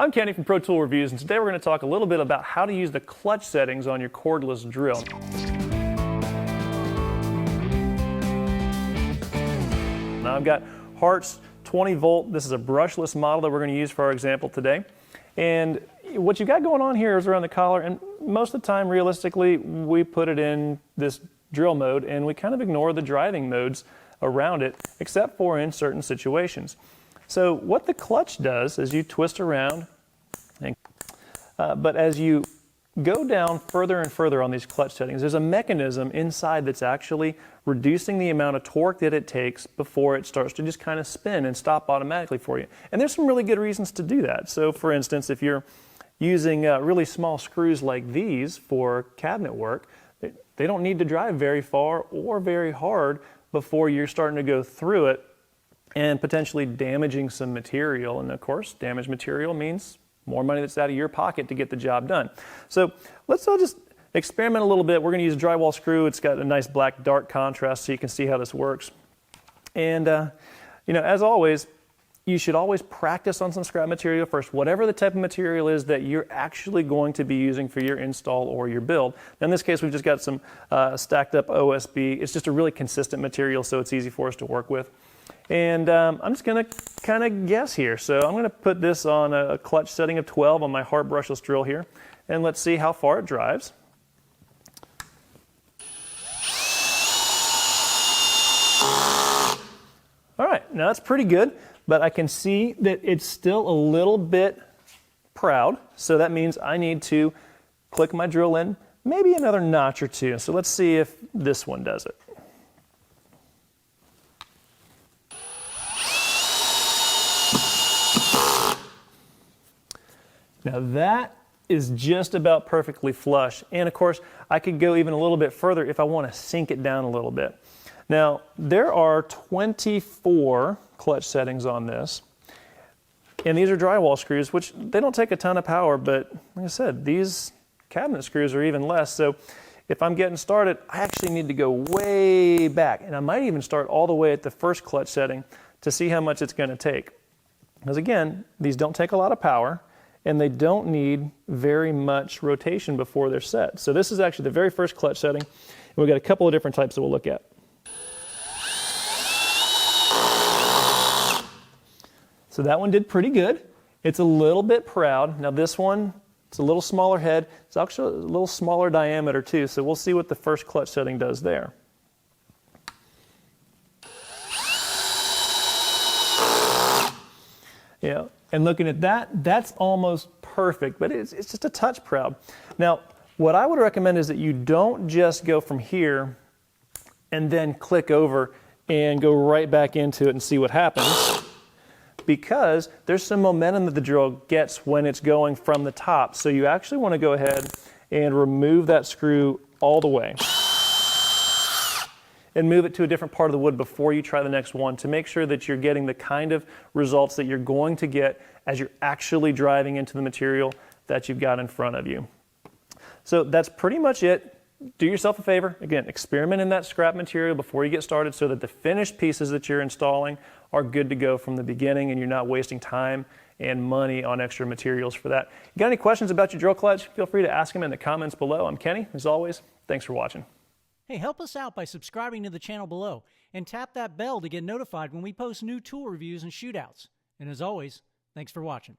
I'm Kenny from Pro Tool Reviews, and today we're going to talk a little bit about how to use the clutch settings on your cordless drill. Now I've got Hart's 20 volt. This is a brushless model that we're going to use for our example today. And what you've got going on here is around the collar, and most of the time, realistically, we put it in this drill mode and we kind of ignore the driving modes around it, except for in certain situations. So what the clutch does is you twist around, but as you go down further and further on these clutch settings, there's a mechanism inside that's actually reducing the amount of torque that it takes before it starts to just kind of spin and stop automatically for you. And there's some really good reasons to do that. So for instance, if you're using really small screws like these for cabinet work, they don't need to drive very far or very hard before you're starting to go through it and potentially damaging some material. And of course, damaged material means more money that's out of your pocket to get the job done. So let's just experiment a little bit. We're going to use a drywall screw. It's got a nice black dark contrast so you can see how this works. And you know, as always, you should always practice on some scrap material first, whatever the type of material is that you're actually going to be using for your install or your build. Now in this case, we've just got some stacked up OSB. It's just a really consistent material, so it's easy for us to work with. And I'm just going to kind of guess here. So I'm going to put this on a clutch setting of 12 on my Hart brushless drill here, and let's see how far it drives. All right, now that's pretty good, but I can see that it's still a little bit proud, so that means I need to click my drill in maybe another notch or two. So let's see if this one does it. Now that is just about perfectly flush, and of course I could go even a little bit further if I want to sink it down a little bit. Now there are 24 clutch settings on this, and these are drywall screws, which they don't take a ton of power, but like I said, these cabinet screws are even less. So if I'm getting started, I actually need to go way back, and I might even start all the way at the first clutch setting to see how much it's going to take. Because again, these don't take a lot of power, and they don't need very much rotation before they're set. So this is actually the very first clutch setting, and we've got a couple of different types that we'll look at. So that one did pretty good. It's a little bit proud. Now this one, it's a little smaller head. It's actually a little smaller diameter too, so we'll see what the first clutch setting does there. Yeah. And looking at that, that's almost perfect, but it's just a touch proud. Now, what I would recommend is that you don't just go from here and then click over and go right back into it and see what happens, because there's some momentum that the drill gets when it's going from the top. So you actually want to go ahead and remove that screw all the way and move it to a different part of the wood before you try the next one to make sure that you're getting the kind of results that you're going to get as you're actually driving into the material that you've got in front of you. So that's pretty much it. Do yourself a favor. Again, experiment in that scrap material before you get started so that the finished pieces that you're installing are good to go from the beginning and you're not wasting time and money on extra materials for that. You got any questions about your drill clutch? Feel free to ask them in the comments below. I'm Kenny. As always, thanks for watching. Hey, help us out by subscribing to the channel below and tap that bell to get notified when we post new tool reviews and shootouts. And as always, thanks for watching.